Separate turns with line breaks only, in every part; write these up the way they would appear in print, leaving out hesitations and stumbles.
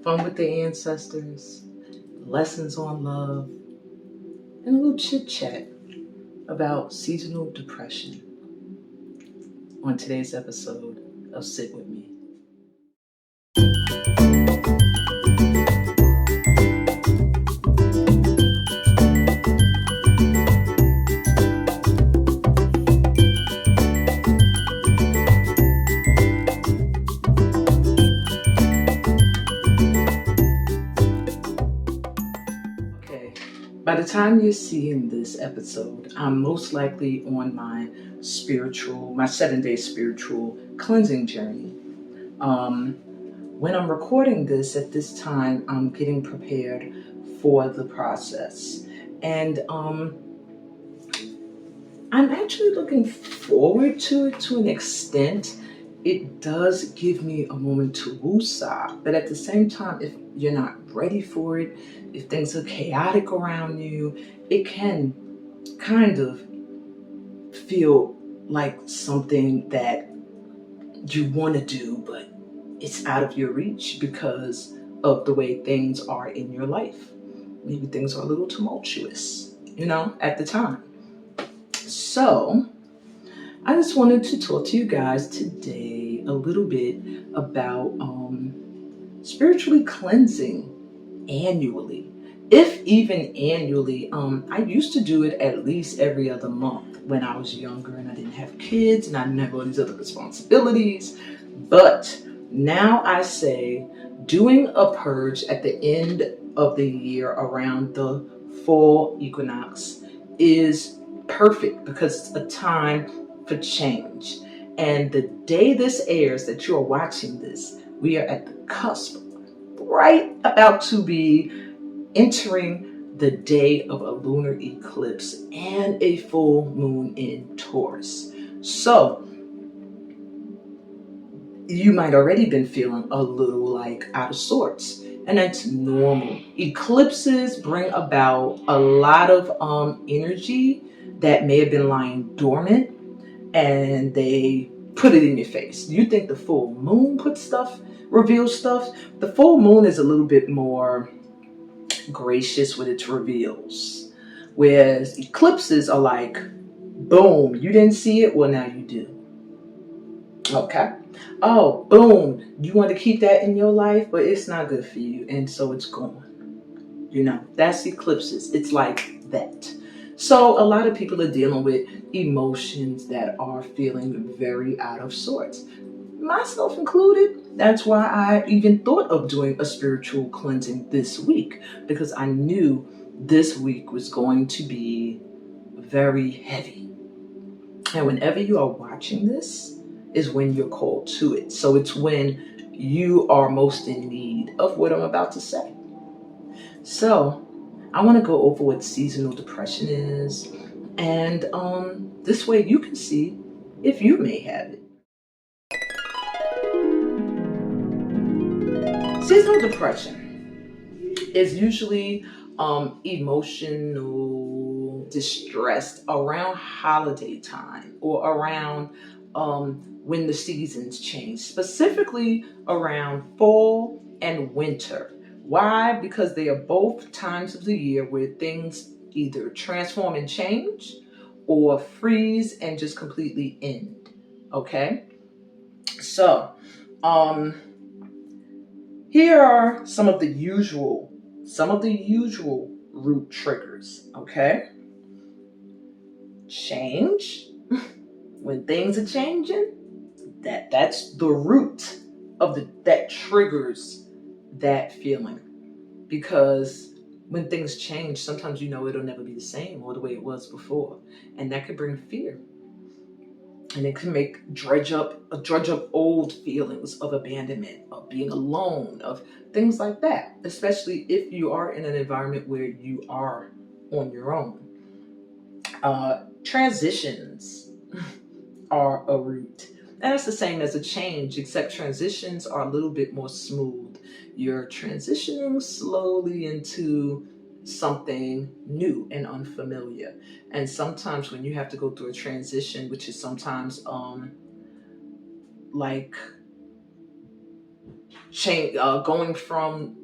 fun with the ancestors, lessons on love, and a little chit chat about seasonal depression on today's episode of Sit With Me. By the time you're seeing this episode, I'm most likely on my 7-day spiritual cleansing journey. When I'm recording this at this time, I'm getting prepared for the process. And I'm actually looking forward to it to an extent. It does give me a moment to woosah, but at the same time, if you're not ready for it, if things are chaotic around you, it can kind of feel like something that you want to do, but it's out of your reach because of the way things are in your life. Maybe things are a little tumultuous, at the time. So I just wanted to talk to you guys today a little bit about spiritually cleansing annually. If even annually, I used to do it at least every other month when I was younger and I didn't have kids and I didn't have all these other responsibilities. But now I say doing a purge at the end of the year around the fall equinox is perfect because it's a time for change. And the day this airs that you are watching this, we are at the cusp, right about to be entering the day of a lunar eclipse and a full moon in Taurus. So you might already been feeling a little like out of sorts, and that's normal. Eclipses bring about a lot of energy that may have been lying dormant, and they put it in your face. You think the full moon reveals stuff? The full moon is a little bit more gracious with its reveals, whereas eclipses are like, boom, you didn't see it, well now you do. Okay. Oh, boom, you want to keep that in your life, but it's not good for you, and so it's gone. That's eclipses. It's like that. So a lot of people are dealing with emotions that are feeling very out of sorts, myself included. That's why I even thought of doing a spiritual cleansing this week, because I knew this week was going to be very heavy. And whenever you are watching this is when you're called to it. So it's when you are most in need of what I'm about to say. So I want to go over what seasonal depression is, and this way you can see if you may have it. Seasonal depression is usually emotional distress around holiday time or around when the seasons change, specifically around fall and winter. Why? Because they are both times of the year where things either transform and change or freeze and just completely end. Okay? So, here are some of the usual root triggers, okay? Change. When things are changing, that's the root of that triggers that feeling. Because when things change, sometimes it'll never be the same or the way it was before. And that could bring fear. And it can make dredge up old feelings of abandonment, of being alone, of things like that, especially if you are in an environment where you are on your own. Transitions are a root. And it's the same as a change, except transitions are a little bit more smooth. You're transitioning slowly into something new and unfamiliar. And sometimes when you have to go through a transition, which is sometimes like going from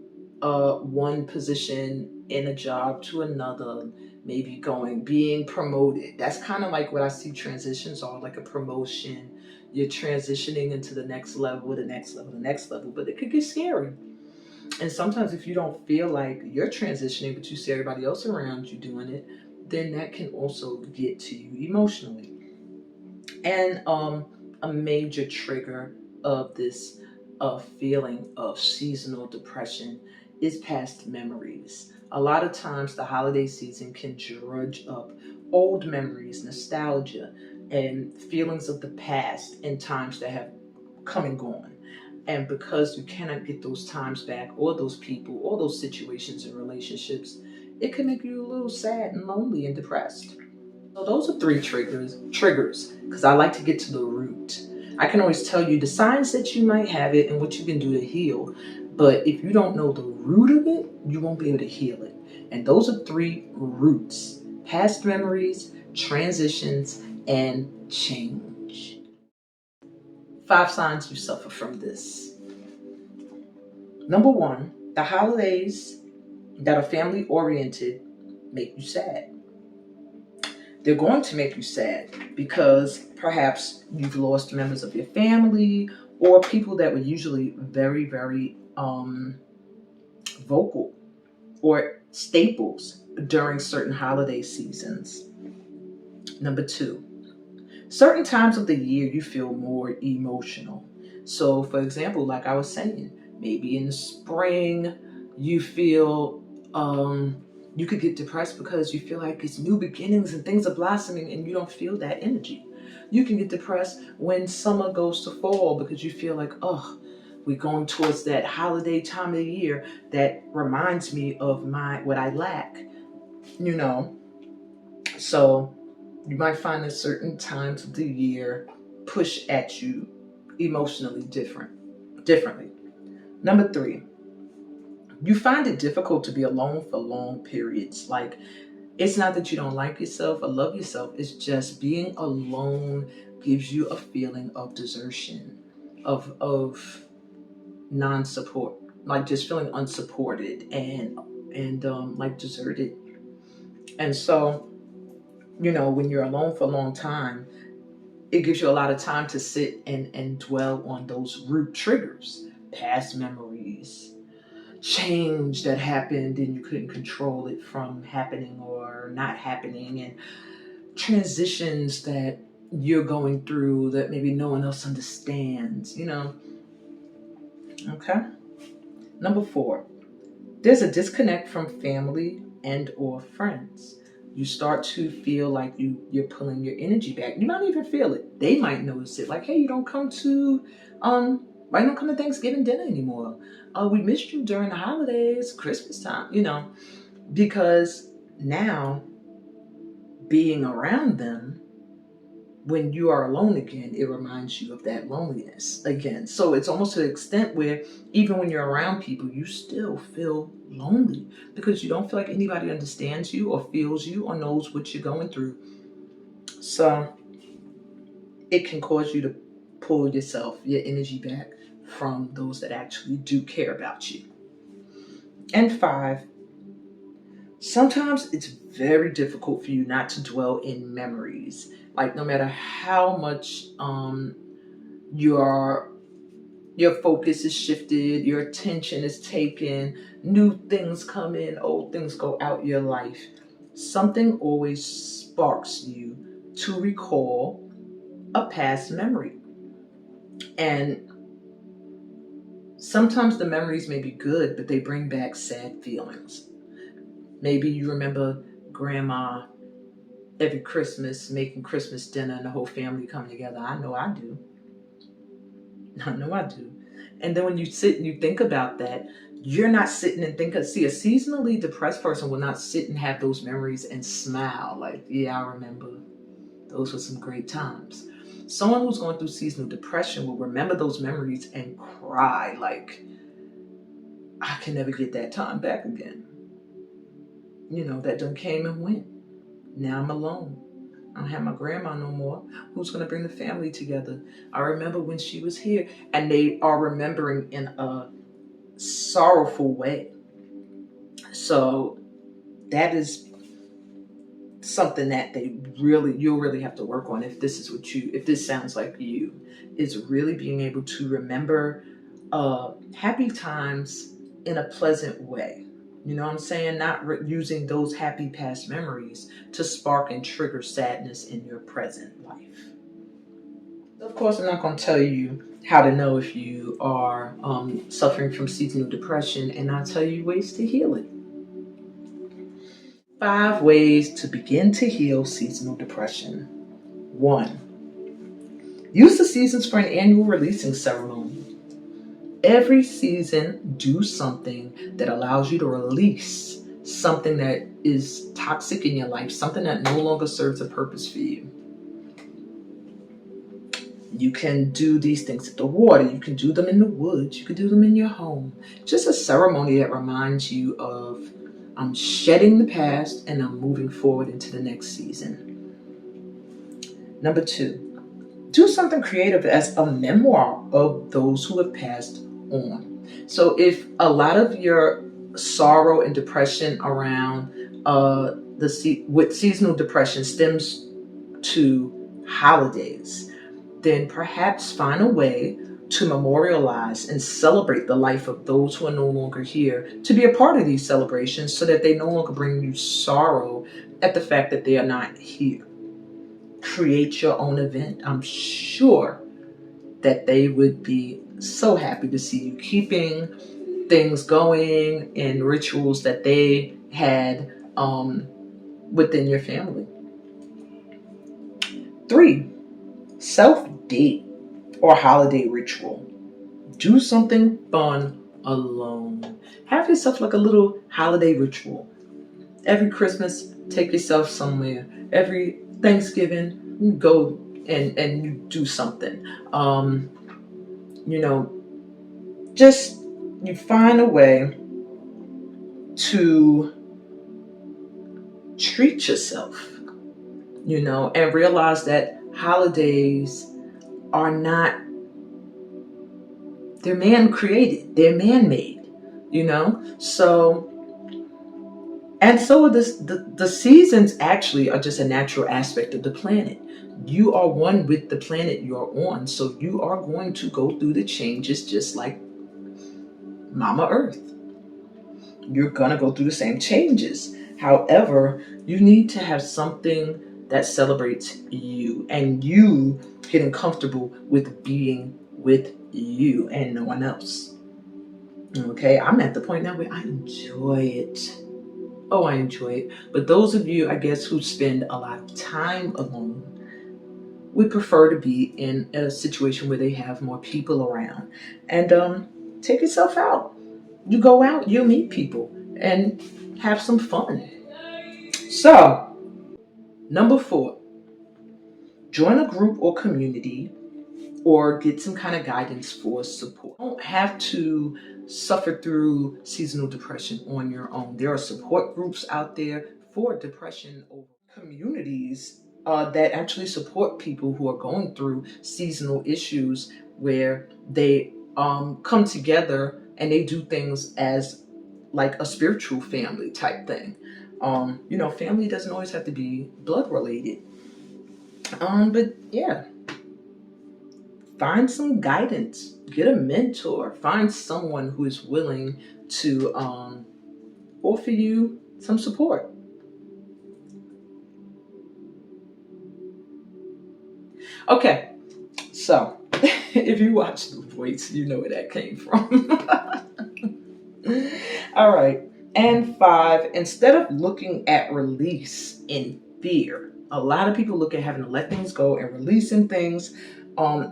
one position in a job to another, maybe being promoted. That's kind of like what I see transitions are, like a promotion. You're transitioning into the next level, the next level, the next level, but it could get scary. And sometimes if you don't feel like you're transitioning, but you see everybody else around you doing it, then that can also get to you emotionally. And a major trigger of this feeling of seasonal depression is past memories. A lot of times, the holiday season can drudge up old memories, nostalgia, and feelings of the past and times that have come and gone. And because you cannot get those times back, or those people, or those situations and relationships, it can make you a little sad and lonely and depressed. So those are three triggers, because I like to get to the root. I can always tell you the signs that you might have it and what you can do to heal. But if you don't know the root of it, you won't be able to heal it. And those are three roots: past memories, transitions, and change. 5 signs you suffer from this. Number 1, the holidays that are family oriented make you sad. They're going to make you sad because perhaps you've lost members of your family, or people that were usually very, very vocal or staples during certain holiday seasons. Number 2, certain times of the year you feel more emotional. So, for example, like I was saying, maybe in the spring you feel you could get depressed because you feel like it's new beginnings and things are blossoming and you don't feel that energy. You can get depressed when summer goes to fall because you feel like, oh, we're going towards that holiday time of the year that reminds me of what I lack, you know. So you might find that certain times of the year push at you emotionally differently. Number 3, you find it difficult to be alone for long periods. Like, it's not that you don't like yourself or love yourself, it's just being alone gives you a feeling of desertion, of non-support, like just feeling unsupported and like deserted. And so, when you're alone for a long time, it gives you a lot of time to sit and dwell on those root triggers: past memories, change that happened and you couldn't control it from happening or not happening, and transitions that you're going through that maybe no one else understands. Okay. Number 4, there's a disconnect from family and or friends. You start to feel like you're pulling your energy back. You might even feel it. They might notice it. Like, hey, you don't come to why you don't come to Thanksgiving dinner anymore? We missed you during the holidays, Christmas time, because now being around them, when you are alone again, it reminds you of that loneliness again. So it's almost to the extent where even when you're around people, you still feel lonely because you don't feel like anybody understands you or feels you or knows what you're going through. So it can cause you to pull your energy back from those that actually do care about you. And 5, sometimes it's very difficult for you not to dwell in memories. Like, no matter how much your focus is shifted, your attention is taken, new things come in, old things go out your life, something always sparks you to recall a past memory. And sometimes the memories may be good, but they bring back sad feelings. Maybe you remember grandma every Christmas making Christmas dinner and the whole family coming together. I know I do. I know I do. And then when you sit and you think about that, you're not sitting and think of, see, a seasonally depressed person will not sit and have those memories and smile like, yeah, I remember. Those were some great times. Someone who's going through seasonal depression will remember those memories and cry like, I can never get that time back again. That done came and went. Now I'm alone. I don't have my grandma no more. Who's going to bring the family together? I remember when she was here. And they are remembering in a sorrowful way. So that is something that you'll really have to work on if this sounds like you, is really being able to remember happy times in a pleasant way. You know what I'm saying? Not using those happy past memories to spark and trigger sadness in your present life. Of course, I'm not going to tell you how to know if you are suffering from seasonal depression, and I'll tell you ways to heal it. 5 ways to begin to heal seasonal depression. 1. Use the seasons for an annual releasing ceremony. Every season, do something that allows you to release something that is toxic in your life, something that no longer serves a purpose for you. You can do these things at the water. You can do them in the woods. You can do them in your home. Just a ceremony that reminds you of, I'm shedding the past and I'm moving forward into the next season. Number 2, do something creative as a memoir of those who have passed on. So if a lot of your sorrow and depression around with seasonal depression stems to holidays, then perhaps find a way to memorialize and celebrate the life of those who are no longer here, to be a part of these celebrations so that they no longer bring you sorrow at the fact that they are not here. Create your own event. I'm sure that they would be so happy to see you keeping things going and rituals that they had within your family. 3, self-date or holiday ritual. Do something fun alone. Have yourself like a little holiday ritual. Every Christmas, take yourself somewhere. Every Thanksgiving, you go and you do something. Just you find a way to treat yourself, and realize that holidays are not, they're man created, they're man made, so, and so the seasons actually are just a natural aspect of the planet. You are one with the planet you're on, so you are going to go through the changes just like Mama Earth. You're going to go through the same changes. However, you need to have something that celebrates you and you getting comfortable with being with you and no one else. Okay, I'm at the point now where I enjoy it. Oh, I enjoy it. But those of you, I guess, who spend a lot of time alone would prefer to be in a situation where they have more people around. And take yourself out. You go out, you meet people, and have some fun. So, number 4, join a group or community or get some kind of guidance for support. You don't have to suffer through seasonal depression on your own. There are support groups out there for depression, or communities that actually support people who are going through seasonal issues, where they come together and they do things as like a spiritual family type thing. Family doesn't always have to be blood related. But yeah, find some guidance, get a mentor, find someone who is willing to offer you some support. Okay, so if you watch The Voice, you know where that came from. All right. And 5, instead of looking at release in fear, a lot of people look at having to let things go and releasing things. And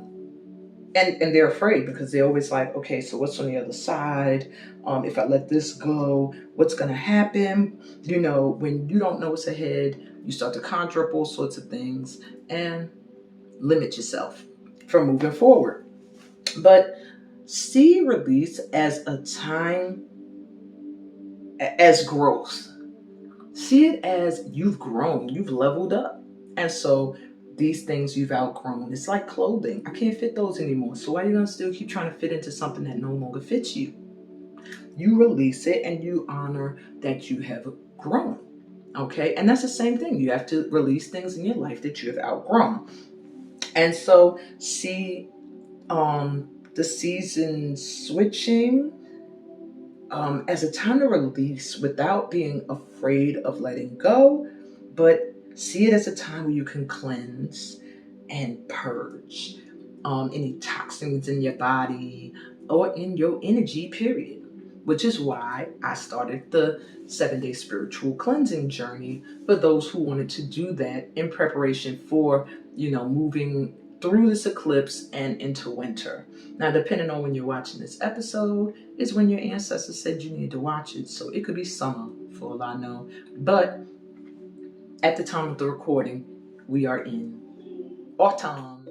they're afraid because they're always like, okay, so what's on the other side? If I let this go, what's going to happen? When you don't know what's ahead, you start to conjure up all sorts of things and limit yourself from moving forward. But see release as a time, as growth. See it as you've grown, you've leveled up. And so these things you've outgrown, it's like clothing. I can't fit those anymore. So why are you going to still keep trying to fit into something that no longer fits you? You release it and you honor that you have grown. Okay. And that's the same thing. You have to release things in your life that you have outgrown. And so see the season switching as a time to release without being afraid of letting go, but see it as a time where you can cleanse and purge any toxins in your body or in your energy, period. Which is why I started the 7-day spiritual cleansing journey for those who wanted to do that in preparation for, moving through this eclipse and into winter. Now, depending on when you're watching this episode, is when your ancestors said you need to watch it. So it could be summer for all I know. But at the time of the recording, we are in autumn.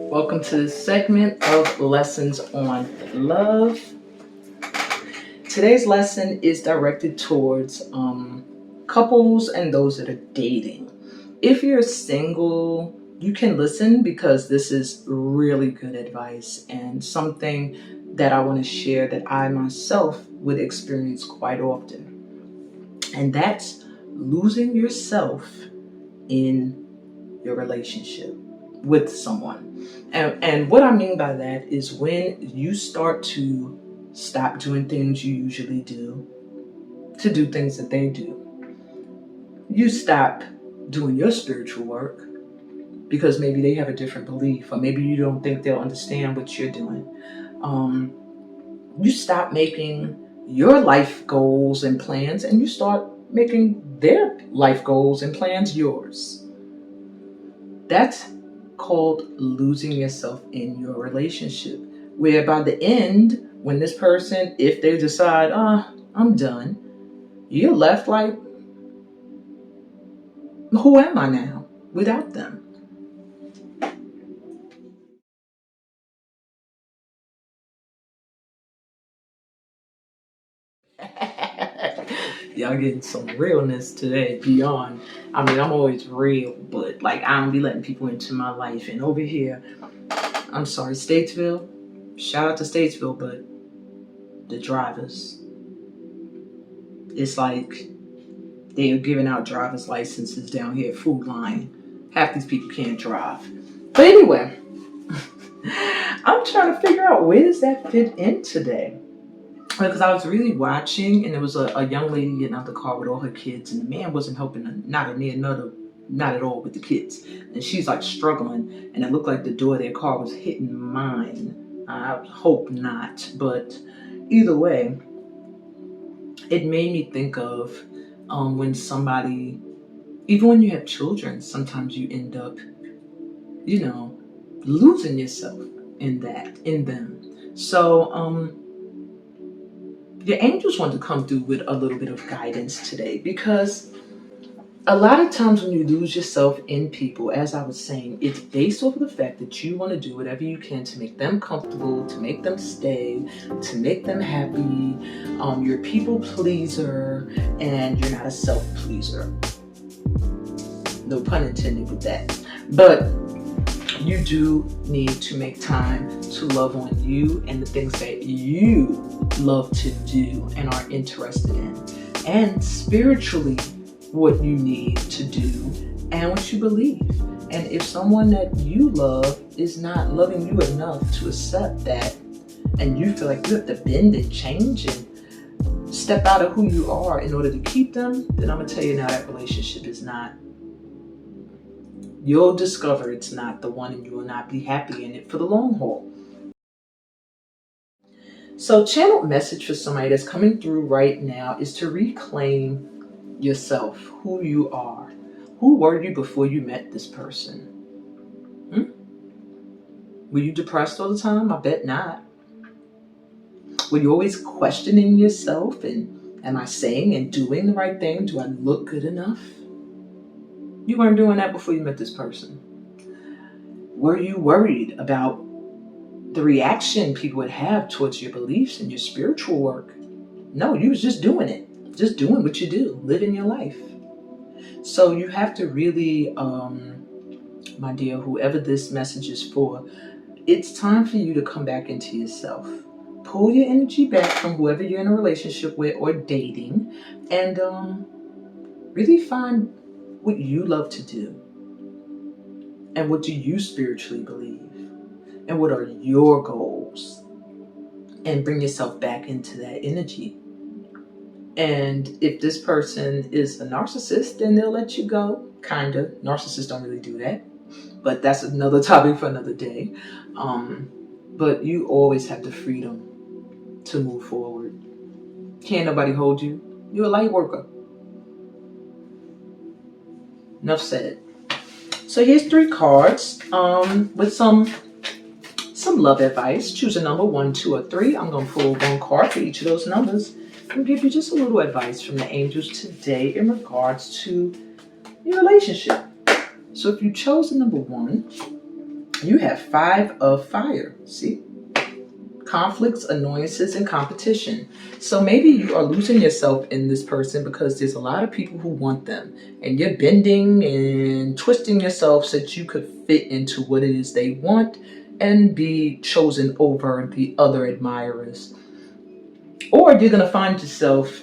Welcome to this segment of Lessons on Love. Today's lesson is directed towards couples and those that are dating. If you're single, you can listen because this is really good advice and something that I want to share that I myself would experience quite often. And that's losing yourself in your relationship with someone. And what I mean by that is when you start to stop doing things you usually do to do things that they do. You stop doing your spiritual work because maybe they have a different belief, or maybe you don't think they'll understand what you're doing. You stop making your life goals and plans, and you start making their life goals and plans yours. That's called losing yourself in your relationship, where by the end, when this person, if they decide, I'm done, you're left like, who am I now without them? Y'all getting some realness today beyond. I mean, I'm always real, but like I don't be letting people into my life. And over here, I'm sorry, Statesville. Shout out to Statesville, but the drivers. It's like they are giving out driver's licenses down here at Food Line. Half these people can't drive. But anyway, I'm trying to figure out where does that fit in today? Because I was really watching, and there was a young lady getting out the car with all her kids, and the man wasn't helping her, not at all with the kids. And she's like struggling, and it looked like the door of their car was hitting mine. I hope not, but either way, it made me think of when somebody, even when you have children, sometimes you end up, losing yourself in them. So, your angels want to come through with a little bit of guidance today, because a lot of times when you lose yourself in people, as I was saying, it's based off of the fact that you want to do whatever you can to make them comfortable, to make them stay, to make them happy. You're a people pleaser and you're not a self pleaser. No pun intended with that. But you do need to make time to love on you and the things that you love to do and are interested in. And spiritually, what you need to do and what you believe. And if someone that you love is not loving you enough to accept that, and you feel like you have to bend and change and step out of who you are in order to keep them, then I'm going to tell you now that relationship is not. You'll discover it's not the one, and you will not be happy in it for the long haul. So, channeled message for somebody that's coming through right now is to reclaim yourself, who you are. Who were you before you met this person? Were you depressed all the time? I bet not. Were you always questioning yourself and am I saying and doing the right thing? Do I look good enough? You weren't doing that before you met this person. Were you worried about the reaction people would have towards your beliefs and your spiritual work? No, you was just doing it. just doing what you do, living your life. So you have to really, my dear, whoever this message is for, it's time for you to come back into yourself. Pull your energy back from whoever you're in a relationship with or dating, and really find what you love to do, and what do you spiritually believe, and what are your goals, and bring yourself back into that energy. And if this person is a narcissist, then they'll let you go. Kind of. Narcissists don't really do that. But that's another topic for another day. But you always have the freedom to move forward. Can't nobody hold you. You're a light worker. Enough said. So here's 3 cards with some love advice. Choose a number, 1, 2, or 3. I'm going to pull 1 card for each of those numbers and give you just a little advice from the angels today in regards to your relationship. So if you chose the number 1, you have 5 of fire. See? Conflicts, annoyances, and competition. So maybe you are losing yourself in this person because there's a lot of people who want them, and you're bending and twisting yourself so that you could fit into what it is they want and be chosen over the other admirers. Or you're going to find yourself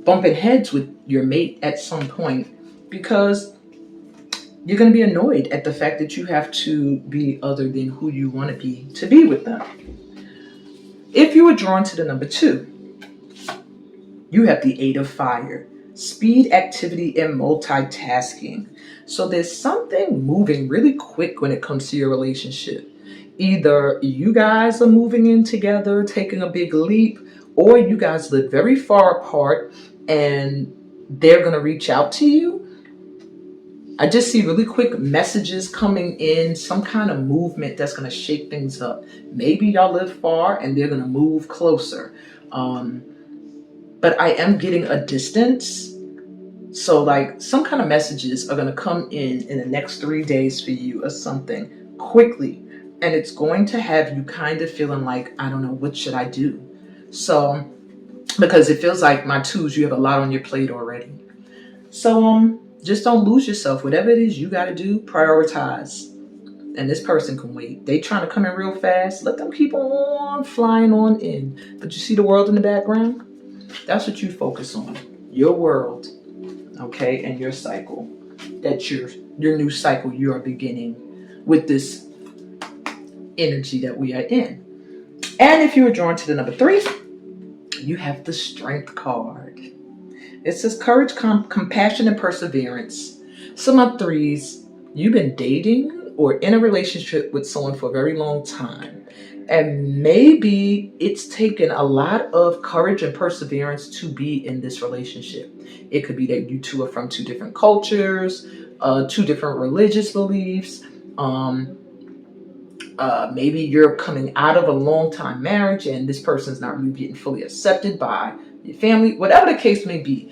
bumping heads with your mate at some point because you're going to be annoyed at the fact that you have to be other than who you want to be with them. If you were drawn to the number 2, you have the 8 of fire, speed, activity, and multitasking. So there's something moving really quick when it comes to your relationship. Either you guys are moving in together, taking a big leap, or you guys live very far apart and they're going to reach out to you. I just see really quick messages coming in, some kind of movement that's going to shake things up. Maybe y'all live far and they're going to move closer. But I am getting a distance. So like some kind of messages are going to come in the next 3 days for you or something quickly. And it's going to have you kind of feeling like, I don't know, what should I do? So, because it feels like my 2s, you have a lot on your plate already. So, just don't lose yourself. Whatever it is you got to do, prioritize. And this person can wait. They trying to come in real fast. Let them keep on flying on in. But you see the world in the background? That's what you focus on. Your world, okay, and your cycle. That's your new cycle you are beginning with this energy that we are in. And if you are drawn to the number 3, you have the Strength card. It says courage, compassion, and perseverance. Some of 3s, you've been dating or in a relationship with someone for a very long time. And maybe it's taken a lot of courage and perseverance to be in this relationship. It could be that you 2 are from 2 different cultures, 2 different religious beliefs. Maybe you're coming out of a long-time marriage and this person's not really getting fully accepted by your family. Whatever the case may be,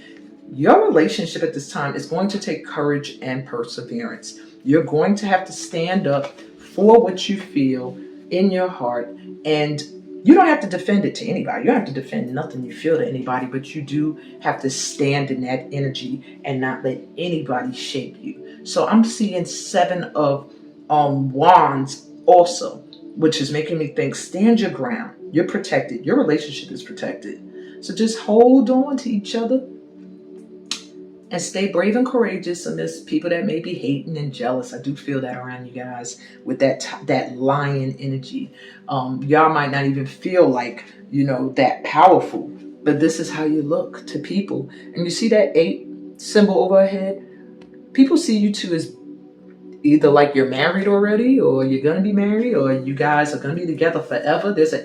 your relationship at this time is going to take courage and perseverance. You're going to have to stand up for what you feel in your heart, and you don't have to defend it to anybody. You don't have to defend nothing you feel to anybody, but you do have to stand in that energy and not let anybody shape you. So I'm seeing 7 of wands also, which is making me think, stand your ground. You're protected. Your relationship is protected. So just hold on to each other and stay brave and courageous amidst people that may be hating and jealous. I do feel that around you guys with that lion energy. Y'all might not even feel like, that powerful, but this is how you look to people. And you see that 8 symbol overhead? People see you 2 as either like you're married already, or you're going to be married, or you guys are going to be together forever. There's an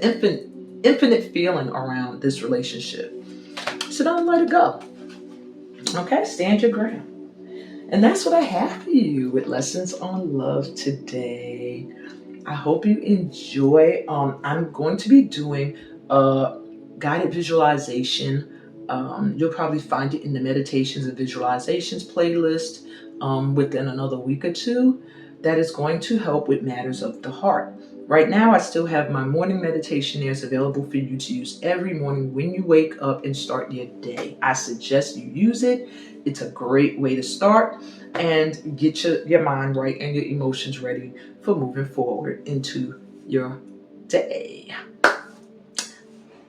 infinite feeling around this relationship. So don't let it go. Okay, stand your ground. And that's what I have for you with Lessons on Love today. I hope you enjoy. I'm going to be doing a guided visualization. You'll probably find it in the Meditations and Visualizations playlist within another week or 2. That is going to help with matters of the heart. Right now, I still have my morning meditation there. It's available for you to use every morning when you wake up and start your day. I suggest you use it. It's a great way to start and get your mind right and your emotions ready for moving forward into your day.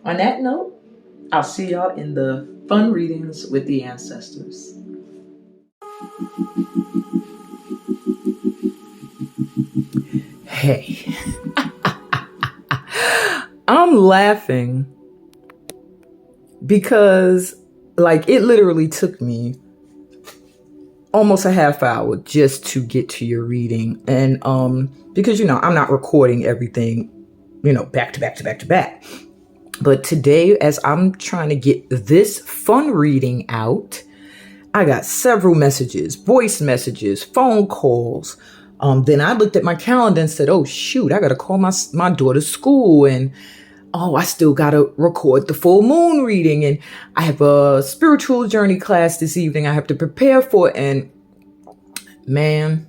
On that note, I'll see y'all in the fun readings with the ancestors. Hey, I'm laughing because it literally took me almost a half hour just to get to your reading. And because I'm not recording everything, back to back to back to back. But today, as I'm trying to get this fun reading out, I got several messages, voice messages, phone calls. Then I looked at my calendar and said, oh, shoot, I got to call my daughter's school. And, I still got to record the full moon reading. And I have a spiritual journey class this evening I have to prepare for. And, man,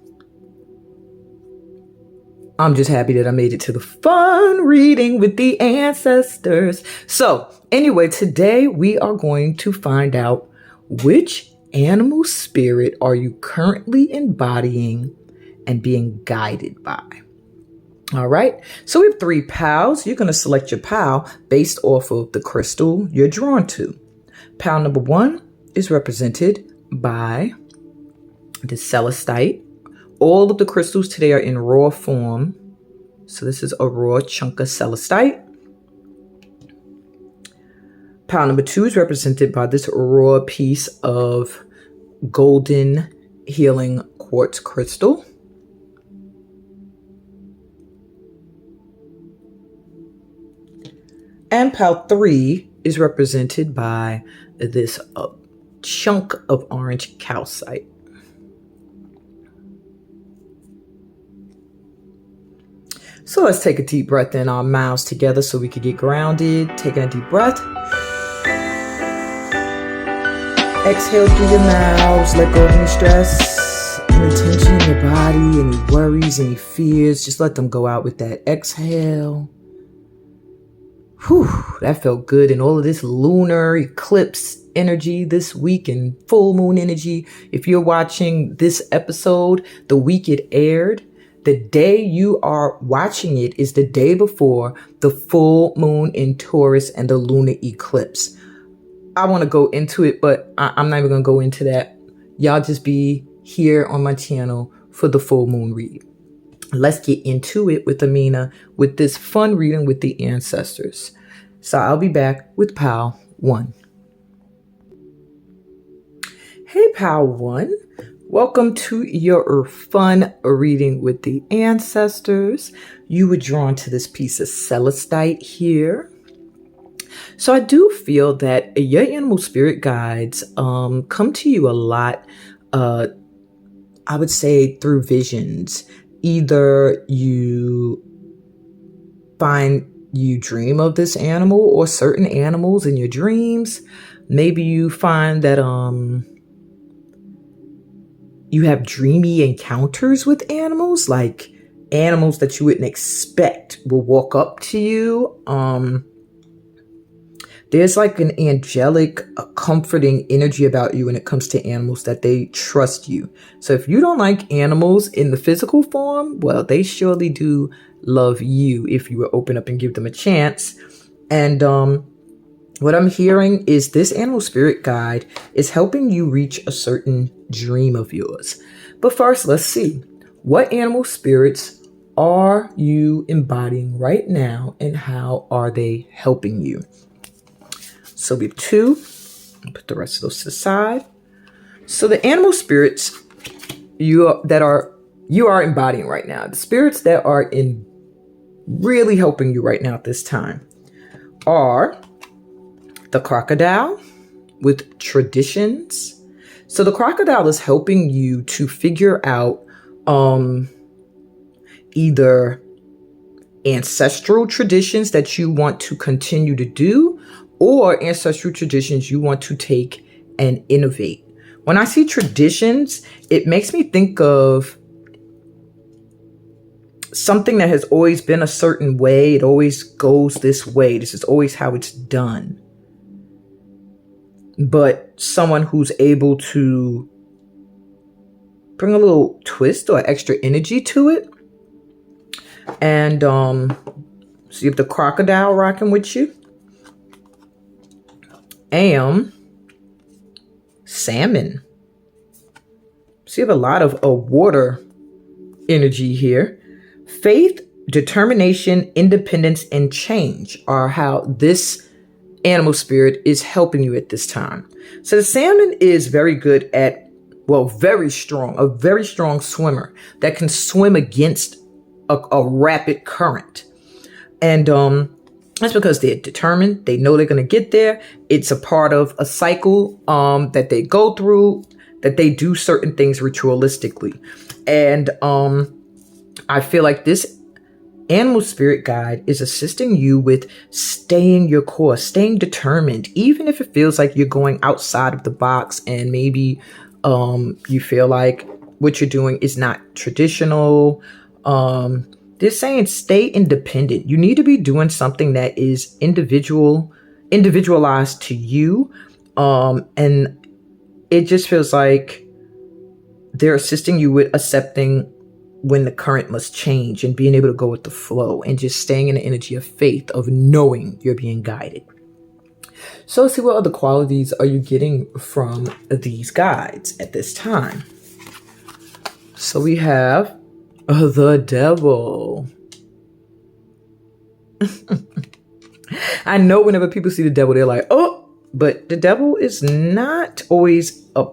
I'm just happy that I made it to the fun reading with the ancestors. So, anyway, today we are going to find out which animal spirit are you currently embodying and being guided by. All right. So we have 3 pals. You're going to select your pal based off of the crystal you're drawn to. Pal number 1 is represented by the celestite. All of the crystals today are in raw form. So this is a raw chunk of celestite. Pile number 2 is represented by this raw piece of golden healing quartz crystal. And pile 3 is represented by this chunk of orange calcite. So let's take a deep breath in our mouths together so we can get grounded. Taking a deep breath. Exhale through your mouths. Let go of any stress, any tension in your body, any worries, any fears. Just let them go out with that exhale. Whew, that felt good. And all of this lunar eclipse energy this week and full moon energy. If you're watching this episode the week it aired, the day you are watching it is the day before the full moon in Taurus and the lunar eclipse. I want to go into it, but I'm not even going to go into that. Y'all just be here on my channel for the full moon read. Let's get into it with Amina with this fun reading with the ancestors. So I'll be back with Pal 1. Hey, Pal 1. Welcome to your fun reading with the ancestors. You were drawn to this piece of celestite here. So I do feel that your animal spirit guides come to you a lot, I would say through visions. Either you dream of this animal or certain animals in your dreams. Maybe you find that you have dreamy encounters with animals, like animals that you wouldn't expect will walk up to you. There's like an angelic, comforting energy about you when it comes to animals, that they trust you. So if you don't like animals in the physical form, well, they surely do love you if you will open up and give them a chance. And what I'm hearing is this animal spirit guide is helping you reach a certain dream of yours. But first, let's see. What animal spirits are you embodying right now, and how are they helping you? So we have 2. I'll put the rest of those to the side. So the animal spirits you are embodying right now, the spirits that are really helping you right now at this time, are the crocodile with traditions. So the crocodile is helping you to figure out either ancestral traditions that you want to continue to do, or ancestral traditions you want to take and innovate. When I see traditions, it makes me think of something that has always been a certain way. It always goes this way. This is always how it's done. But someone who's able to bring a little twist or extra energy to it. And so you have the crocodile rocking with you. Salmon. So you have a lot of water energy here. Faith, determination, independence, and change are how this animal spirit is helping you at this time. So the salmon is very good at, very strong, a very strong swimmer that can swim against a rapid current. And that's because they're determined. They know they're going to get there. It's a part of a cycle that they go through, that they do certain things ritualistically. And I feel like this animal spirit guide is assisting you with staying your course, staying determined, even if it feels like you're going outside of the box and maybe you feel like what you're doing is not traditional. They're saying stay independent. You need to be doing something that is individualized to you. And it just feels like they're assisting you with accepting when the current must change and being able to go with the flow and just staying in the energy of faith, of knowing you're being guided. So let's see, what other qualities are you getting from these guides at this time? So we have the devil. I know whenever people see the devil, they're like, oh, but the devil is not always a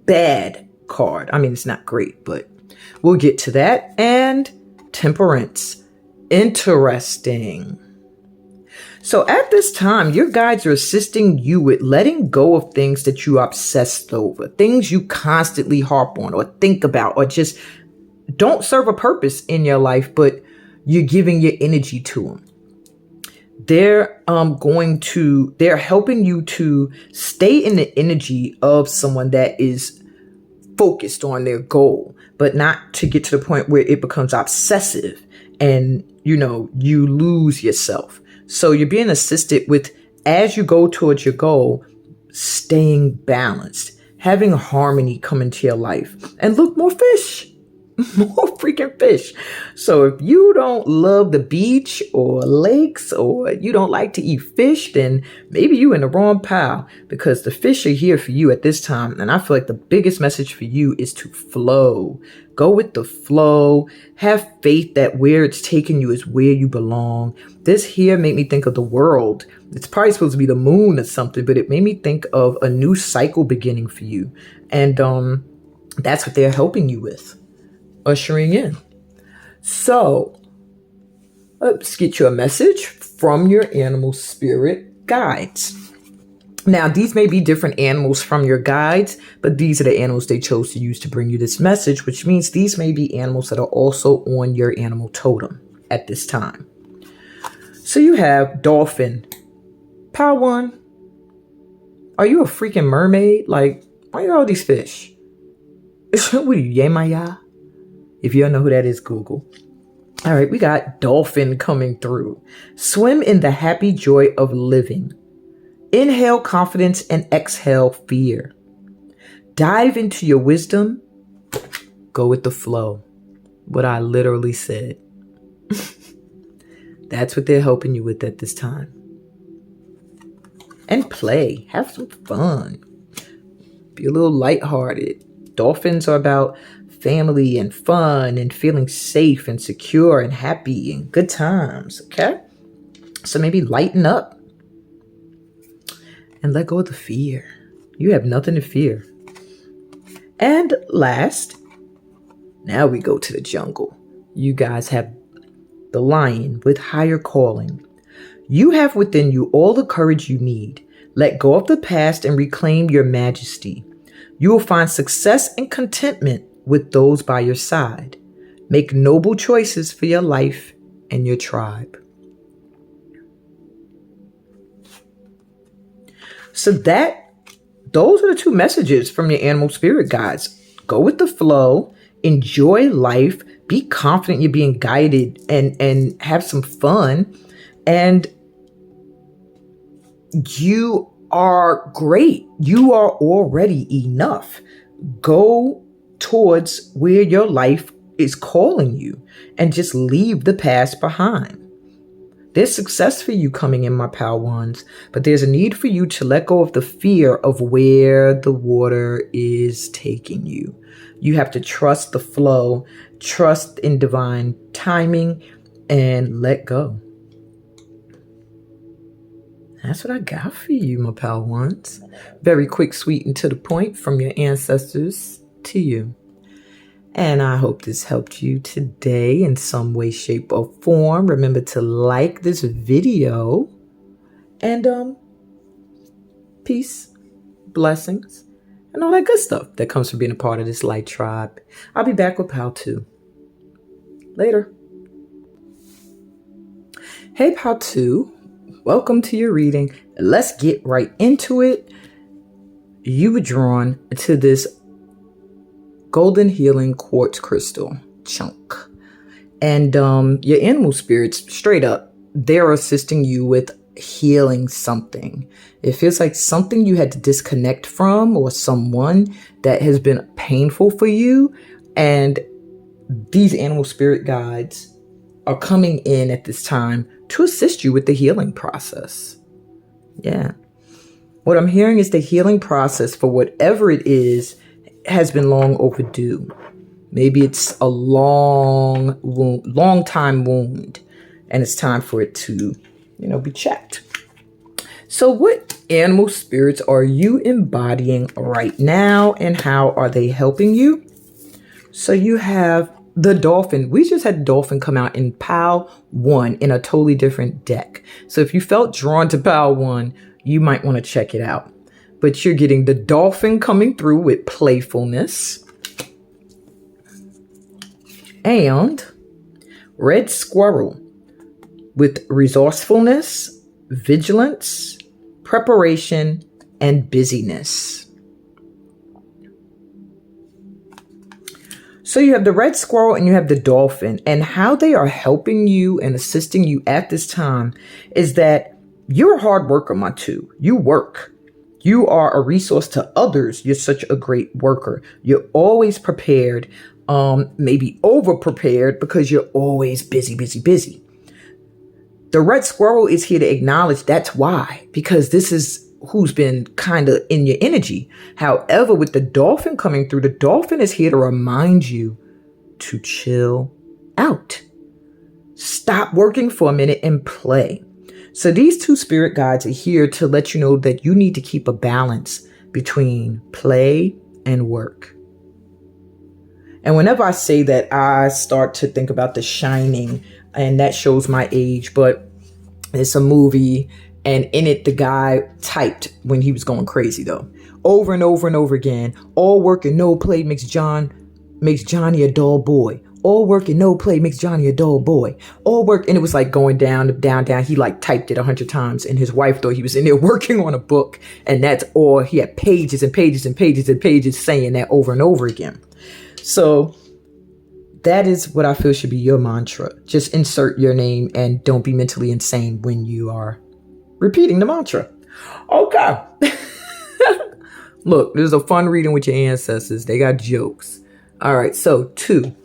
bad card. I mean, it's not great, but we'll get to that. And temperance. Interesting. So at this time, your guides are assisting you with letting go of things that you are obsessed over, things you constantly harp on or think about or just don't serve a purpose in your life, but you're giving your energy to them. They're helping you to stay in the energy of someone that is focused on their goal, but not to get to the point where it becomes obsessive and, you lose yourself. So you're being assisted with, as you go towards your goal, staying balanced, having harmony come into your life. And look, more fish. More freaking fish. So if you don't love the beach or lakes or you don't like to eat fish, then maybe you in the wrong pile, because the fish are here for you at this time. And I feel like the biggest message for you is to flow. Go with the flow. Have faith that where it's taking you is where you belong. This here made me think of the world. It's probably supposed to be the moon or something, but it made me think of a new cycle beginning for you. And that's what they're helping you with. Ushering in. So let's get you a message from your animal spirit guides. Now, these may be different animals from your guides, but these are the animals they chose to use to bring you this message, which means these may be animals that are also on your animal totem at this time. So you have dolphin. Power 1. Are you a freaking mermaid? Like, why are all these fish? What are you, Yemaya? If you don't know who that is, Google. All right, we got dolphin coming through. Swim in the happy joy of living. Inhale confidence and exhale fear. Dive into your wisdom. Go with the flow. What I literally said. That's what they're helping you with at this time. And play. Have some fun. Be a little lighthearted. Dolphins are about family and fun and feeling safe and secure and happy and good times. Okay? So maybe lighten up and let go of the fear. You have nothing to fear. And last, now we go to the jungle. You guys have the lion with higher calling. You have within you all the courage you need. Let go of the past and reclaim your majesty. You will find success and contentment with those by your side. Make noble choices for your life and your tribe. So those are the two messages from your animal spirit guides. Go with the flow, enjoy life, be confident you're being guided and have some fun. And you are great. You are already enough. Go towards where your life is calling you and just leave the past behind. There's success for you coming in, my pal ones, but there's a need for you to let go of the fear of where the water is taking you. You have to trust the flow, trust in divine timing, and let go. That's what I got for you, my pal ones. Very quick, sweet, and to the point from your ancestors to you. And I hope this helped you today in some way, shape, or form. Remember to like this video. And peace, blessings, and all that good stuff that comes from being a part of this light tribe. I'll be back with Pal 2. Later. Hey, Pal 2. Welcome to your reading. Let's get right into it. You were drawn to this golden healing quartz crystal chunk. And your animal spirits, straight up, they're assisting you with healing something. It feels like something you had to disconnect from, or someone that has been painful for you. And these animal spirit guides are coming in at this time to assist you with the healing process. Yeah. What I'm hearing is the healing process for whatever it is has been long overdue. Maybe it's a long time wound, and it's time for it to, be checked. So what animal spirits are you embodying right now, and how are they helping you? So you have the dolphin. We just had dolphin come out in Pal 1 in a totally different deck. So if you felt drawn to Pal 1, you might want to check it out. But you're getting the dolphin coming through with playfulness. And red squirrel with resourcefulness, vigilance, preparation, and busyness. So you have the red squirrel and you have the dolphin. And how they are helping you and assisting you at this time is that you're a hard worker, my 2. You work. You are a resource to others. You're such a great worker. You're always prepared, maybe over prepared, because you're always busy. The red squirrel is here to acknowledge that's why, because this is who's been kind of in your energy. However, with the dolphin coming through, the dolphin is here to remind you to chill out. Stop working for a minute and play. So these 2 spirit guides are here to let you know that you need to keep a balance between play and work. And whenever I say that, I start to think about The Shining, and that shows my age, but it's a movie, and in it, the guy typed when he was going crazy, though, over and over and over again. All work and no play makes Johnny a dull boy. All work and no play makes Johnny a dull boy. All work. And it was like going down. He like typed it 100 times. And his wife thought he was in there working on a book. And that's all. He had pages and pages and pages and pages saying that over and over again. So that is what I feel should be your mantra. Just insert your name and don't be mentally insane when you are repeating the mantra. Okay. Look, this is a fun reading with your ancestors. They got jokes. All right. So 2.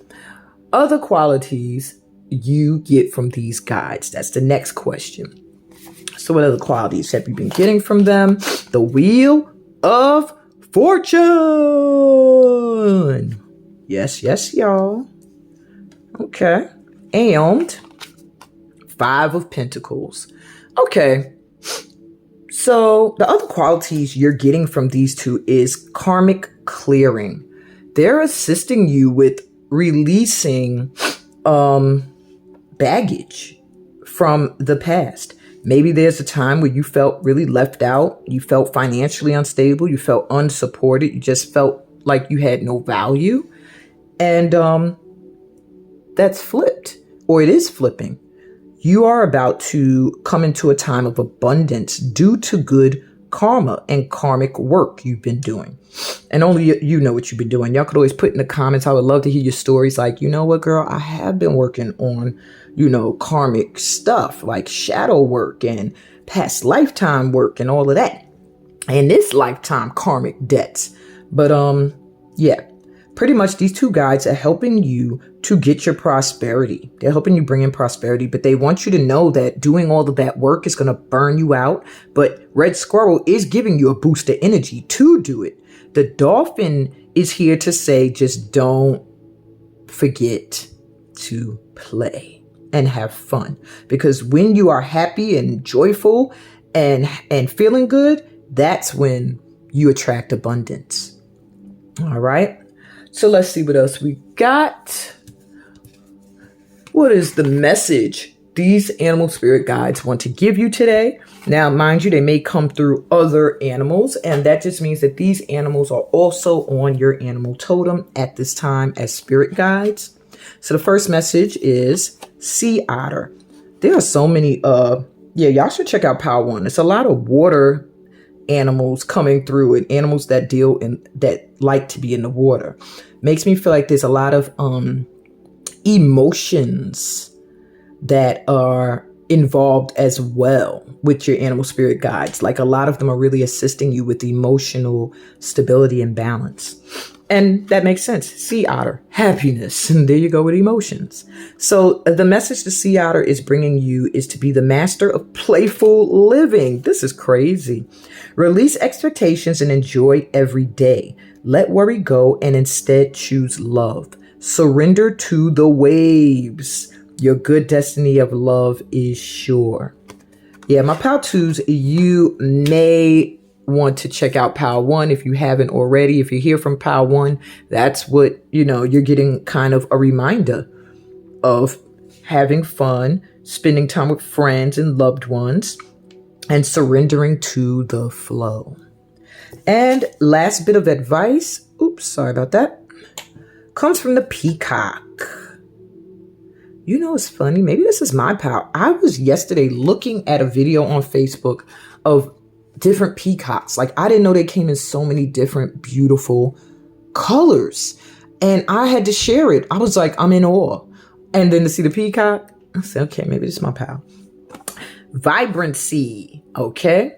Other qualities you get from these guides. That's the next question. So what other qualities have you been getting from them? The Wheel of Fortune. Yes, y'all. Okay. And 5 of Pentacles. Okay. So the other qualities you're getting from these 2 is karmic clearing. They're assisting you with releasing baggage from the past. Maybe there's a time where you felt really left out. You felt financially unstable. You felt unsupported. You just felt like you had no value. And that's flipped, or it is flipping. You are about to come into a time of abundance due to good karma and karmic work you've been doing. And only you know what you've been doing. Y'all could always put in the comments. I would love to hear your stories. Like, you know what, girl, I have been working on, karmic stuff like shadow work and past lifetime work and all of that. And this lifetime karmic debts. But yeah, pretty much these two guides are helping you to get your prosperity. They're helping you bring in prosperity, but they want you to know that doing all of that work is going to burn you out. But Red Squirrel is giving you a boost of energy to do it. The dolphin is here to say, just don't forget to play and have fun. Because when you are happy and joyful and feeling good, that's when you attract abundance. All right. So let's see what else we got. What is the message these animal spirit guides want to give you today? Now, mind you, they may come through other animals, and that just means that these animals are also on your animal totem at this time as spirit guides. So the first message is sea otter. There are so many, y'all should check out Power One. It's a lot of water animals coming through, and animals that that like to be in the water. Makes me feel like there's a lot of emotions that are involved as well with your animal spirit guides. Like, a lot of them are really assisting you with emotional stability and balance. And that makes sense. Sea otter, happiness. And there you go with emotions. So the message the sea otter is bringing you is to be the master of playful living. This is crazy. Release expectations and enjoy every day. Let worry go and instead choose love. Surrender to the waves. Your good destiny of love is sure. Yeah, my Power 2s, you may want to check out Power 1 if you haven't already. If you hear from Power 1, that's what, you're getting kind of a reminder of having fun, spending time with friends and loved ones, and surrendering to the flow. And last bit of advice, sorry about that, comes from the peacock. It's funny. Maybe this is my power. I was yesterday looking at a video on Facebook of different peacocks. Like, I didn't know they came in so many different beautiful colors. And I had to share it. I was like, I'm in awe. And then to see the peacock, I said, okay, maybe this is my power. Vibrancy. Okay.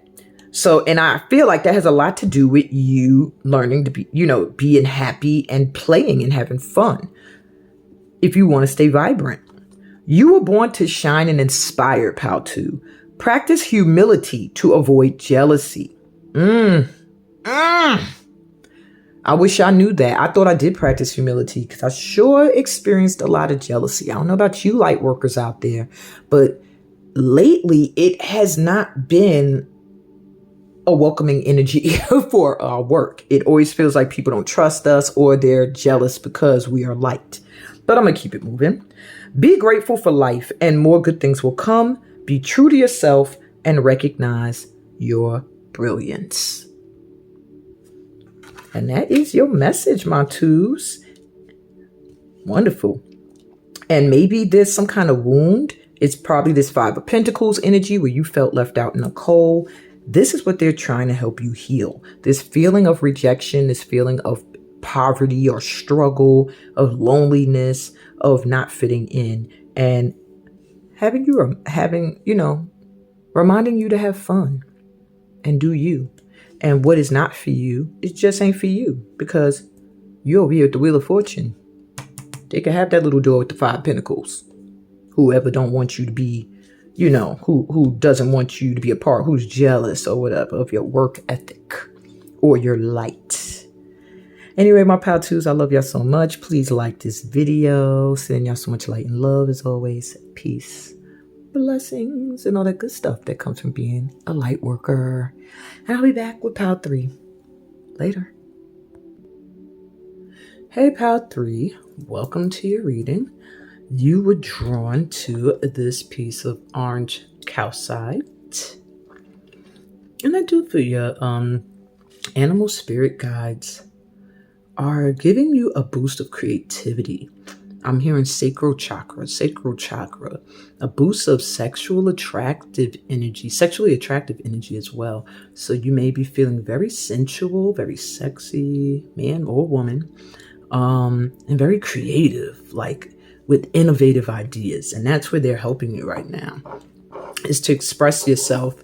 So, and I feel like that has a lot to do with you learning to be, being happy and playing and having fun. If you want to stay vibrant. You were born to shine and inspire, Power 2. Practice humility to avoid jealousy. I wish I knew that. I thought I did practice humility because I sure experienced a lot of jealousy. I don't know about you light workers out there, but lately it has not been a welcoming energy for our work. It always feels like people don't trust us or they're jealous because we are light. But I'm going to keep it moving. Be grateful for life and more good things will come. Be true to yourself and recognize your brilliance. And that is your message, my twos. Wonderful. And maybe there's some kind of wound. It's probably this Five of Pentacles energy where you felt left out in the cold. This is what they're trying to help you heal. This feeling of rejection, this feeling of poverty or struggle, of loneliness, of not fitting in, and reminding you to have fun and do you. And what is not for you, it just ain't for you, because you're over here at the Wheel of Fortune. They can have that little door with the Five Pentacles. Whoever don't want you to be, who doesn't want you to be a part, who's jealous or whatever of your work ethic or your light. Anyway, my Power 2s, I love y'all so much. Please like this video. Send y'all so much light and love as always. Peace, blessings, and all that good stuff that comes from being a light worker. And I'll be back with Power 3 later. Hey, Power 3, welcome to your reading. You were drawn to this piece of orange calcite. And I do feel your animal spirit guides are giving you a boost of creativity. I'm hearing sacral chakra, a boost of sexually attractive energy as well. So you may be feeling very sensual, very sexy, man or woman, and very creative, like with innovative ideas. And that's where they're helping you right now, is to express yourself,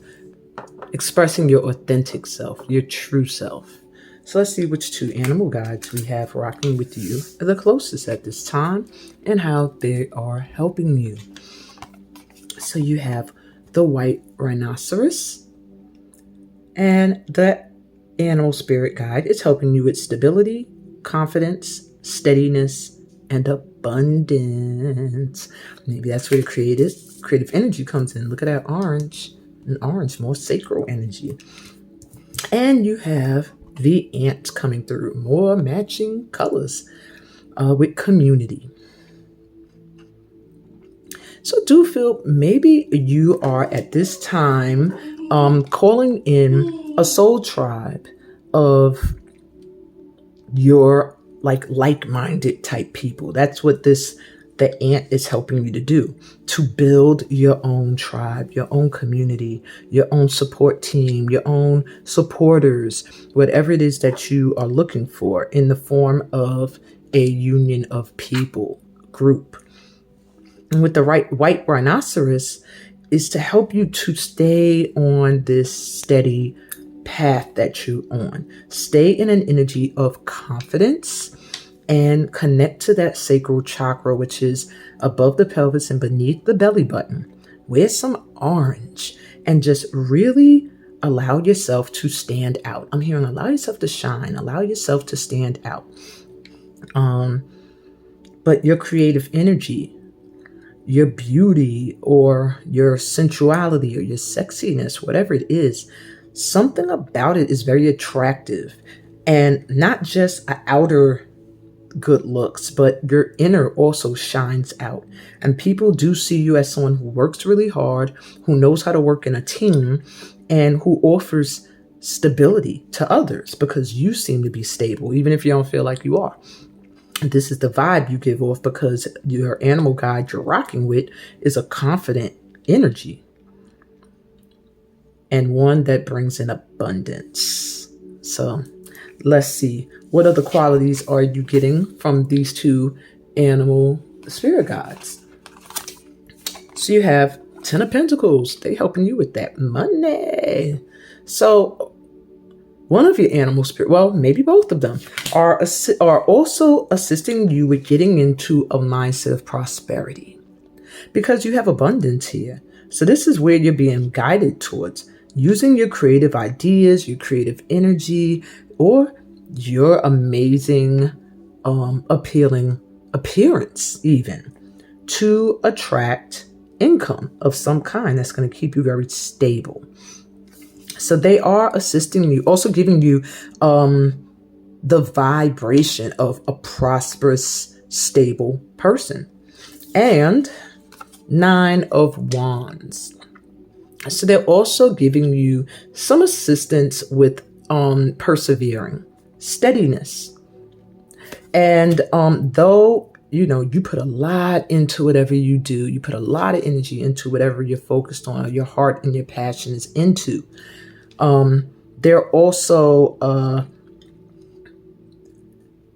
expressing your authentic self, your true self. So let's see which two animal guides we have rocking with you the closest at this time and how they are helping you. So you have the white rhinoceros, and the animal spirit guide is helping you with stability, confidence, steadiness, and abundance. Maybe that's where the creative energy comes in. Look at that orange. An orange, more sacral energy. And you have the ant coming through, more matching colors with community. So do feel maybe you are at this time calling in a soul tribe of your like-minded type people. That's what the ant is helping you to do, to build your own tribe, your own community, your own support team, your own supporters, whatever it is that you are looking for in the form of a union of people, group. And with the white rhinoceros is to help you to stay on this steady path that you're on. Stay in an energy of confidence and connect to that sacral chakra, which is above the pelvis and beneath the belly button. Wear some orange and just really allow yourself to stand out. I'm hearing allow yourself to shine, allow yourself to stand out. But your creative energy, your beauty or your sensuality or your sexiness, whatever it is, something about it is very attractive, and not just an outer good looks, but your inner also shines out. And people do see you as someone who works really hard, who knows how to work in a team, and who offers stability to others because you seem to be stable, even if you don't feel like you are. This is the vibe you give off because your animal guide you're rocking with is a confident energy and one that brings in abundance. So let's see. What other qualities are you getting from these two animal spirit guides? So you have 10 of Pentacles. They helping you with that money. So one of your animal spirit, well, maybe both of them, are also assisting you with getting into a mindset of prosperity because you have abundance here. So this is where you're being guided towards using your creative ideas, your creative energy, or your amazing, appealing appearance even to attract income of some kind that's going to keep you very stable. So they are assisting you, also giving you the vibration of a prosperous, stable person. And 9 of Wands. So they're also giving you some assistance with persevering, steadiness. And though, you put a lot into whatever you do, you put a lot of energy into whatever you're focused on, or your heart and your passion is into.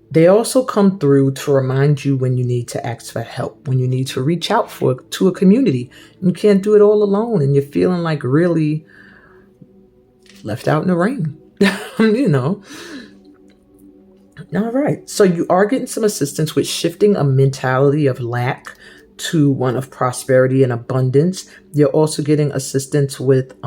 They also come through to remind you when you need to ask for help, when you need to reach out to a community. You can't do it all alone and you're feeling like really left out in the rain, All right. So you are getting some assistance with shifting a mentality of lack to one of prosperity and abundance. You're also getting assistance with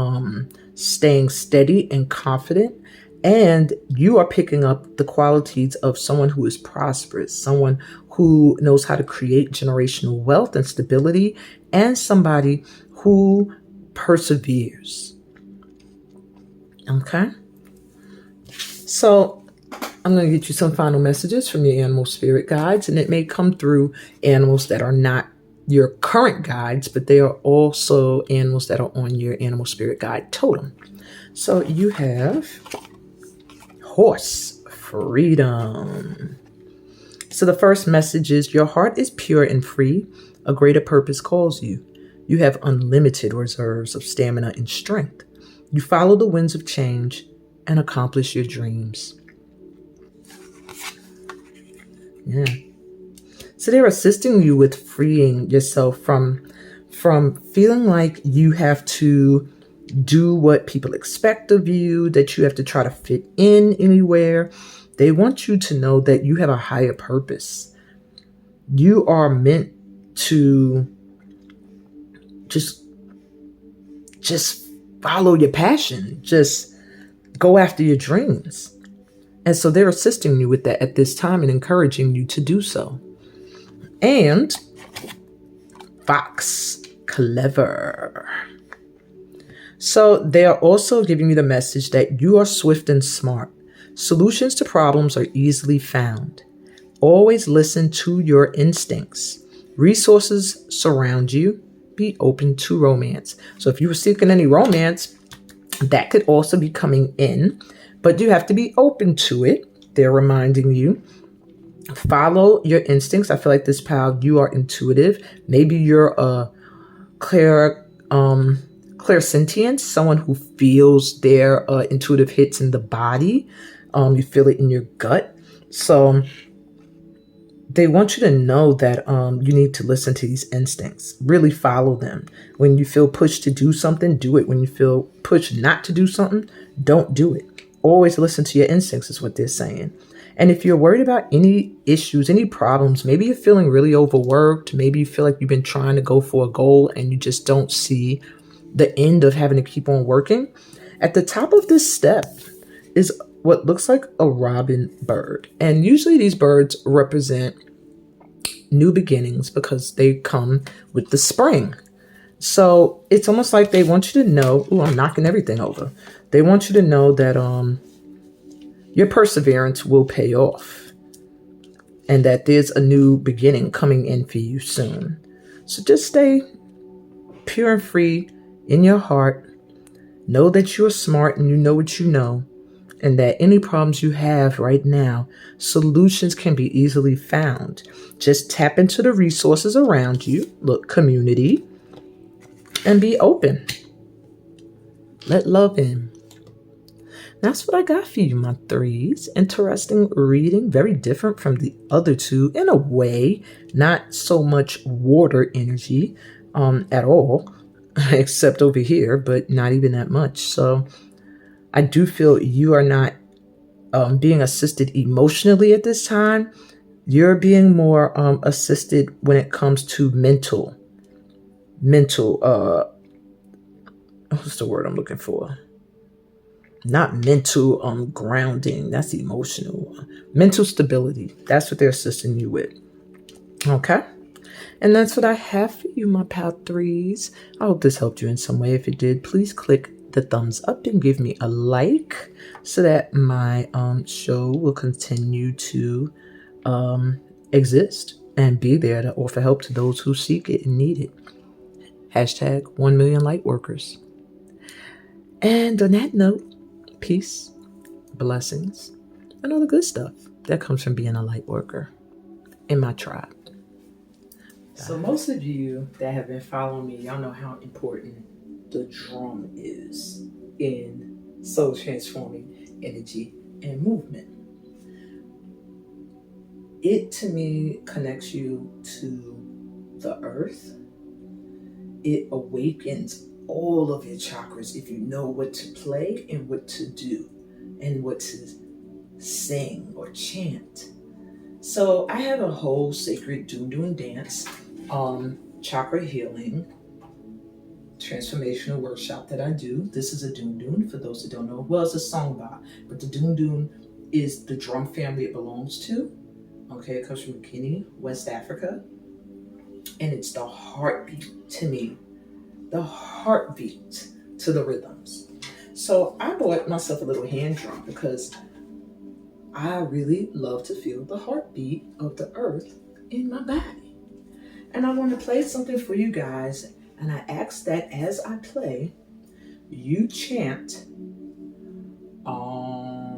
staying steady and confident. And you are picking up the qualities of someone who is prosperous, someone who knows how to create generational wealth and stability, and somebody who perseveres. Okay? So I'm going to get you some final messages from your animal spirit guides, and it may come through animals that are not your current guides, but they are also animals that are on your animal spirit guide totem. So you have horse, freedom. So the first message is your heart is pure and free. A greater purpose calls you. You have unlimited reserves of stamina and strength. You follow the winds of change and accomplish your dreams. Yeah. So they're assisting you with freeing yourself from feeling like you have to do what people expect of you, that you have to try to fit in anywhere. They want you to know that you have a higher purpose. You are meant to just follow your passion. Just go after your dreams. And so they're assisting you with that at this time and encouraging you to do so. And Fox, clever. So they are also giving you the message that you are swift and smart. Solutions to problems are easily found. Always listen to your instincts. Resources surround you. Be open to romance. So if you were seeking any romance, that could also be coming in, but you have to be open to it. They're reminding you. Follow your instincts. I feel like this pal, you are intuitive. Maybe you're a clairsentient, someone who feels their intuitive hits in the body. You feel it in your gut. So they want you to know that you need to listen to these instincts. Really follow them. When you feel pushed to do something, do it. When you feel pushed not to do something, don't do it. Always listen to your instincts is what they're saying. And if you're worried about any issues, any problems, maybe you're feeling really overworked, maybe you feel like you've been trying to go for a goal and you just don't see the end of having to keep on working, at the top of this step is what looks like a robin bird. And usually these birds represent new beginnings because they come with the spring. So it's almost like they want you to know, ooh, I'm knocking everything over. They want you to know that your perseverance will pay off and that there's a new beginning coming in for you soon. So just stay pure and free in your heart. Know that you're smart and you know what you know, and that any problems you have right now, solutions can be easily found. Just tap into the resources around you, look, community, and be open. Let love in. That's what I got for you, my threes. Interesting reading, very different from the other two in a way, not so much water energy at all, except over here, but not even that much. So I do feel you are not being assisted emotionally at this time. You're being more assisted when it comes to mental, what's the word I'm looking for? Not mental grounding, that's emotional. Mental stability, that's what they're assisting you with. Okay? And that's what I have for you, my pal threes. I hope this helped you in some way. If it did, please click the thumbs up and give me a like so that my show will continue to exist and be there to offer help to those who seek it and need it. Hashtag 1 million light workers. And on that note, peace, blessings, and all the good stuff that comes from being a light worker in my tribe. So most of you that have been following me, y'all know how important the drum is in soul transforming energy and movement. It, to me, connects you to the earth. It awakens all of your chakras if you know what to play and what to do and what to sing or chant. So I have a whole sacred Doon dance, chakra healing, transformational workshop that I do. This is a Doon for those that don't know. Well, it's a songba, but the Doon is the drum family it belongs to. Okay, it comes from Guinea, West Africa, and it's the heartbeat to me, the heartbeat to the rhythms. So I bought myself a little hand drum because I really love to feel the heartbeat of the earth in my body. And I want to play something for you guys, and I ask that as I play, you chant Om,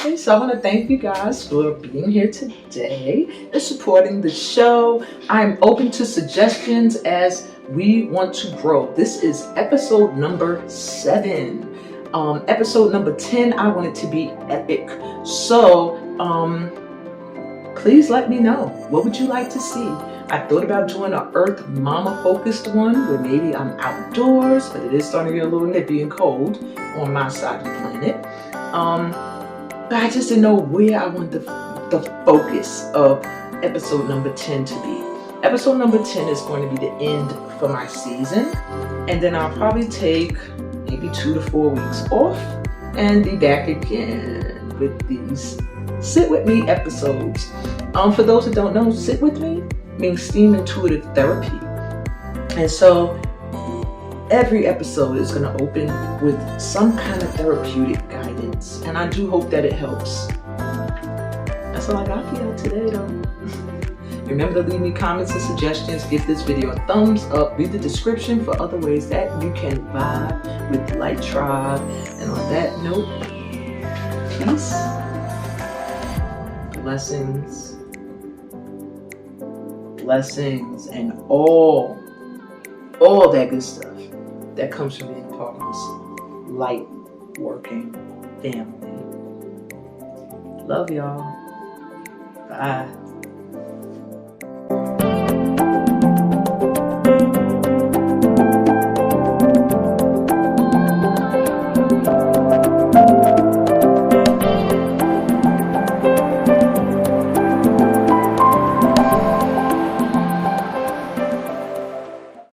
Okay, so I want to thank you guys for being here today and supporting the show. I'm open to suggestions as we want to grow. This is episode number 7. Episode number 10, I want it to be epic. So, please let me know. What would you like to see? I thought about doing an Earth Mama focused one where maybe I'm outdoors, but it is starting to get a little nippy and cold on my side of the planet. But I just didn't know where I want the focus of episode number 10 to be. Episode number 10 is going to be the end for my season. And then I'll probably take maybe 2 to 4 weeks off and be back again with these Sit With Me episodes. For those that don't know, Sit With Me means STEAM Intuitive Therapy. And so every episode is going to open with some kind of therapeutic guidance. And I do hope that it helps. That's all I got for you today, though. Remember to leave me comments and suggestions. Give this video a thumbs up. Read the description for other ways that you can vibe with Light Tribe. And on that note, peace, blessings, and all that good stuff that comes from being part of this light working family. Love y'all. Bye.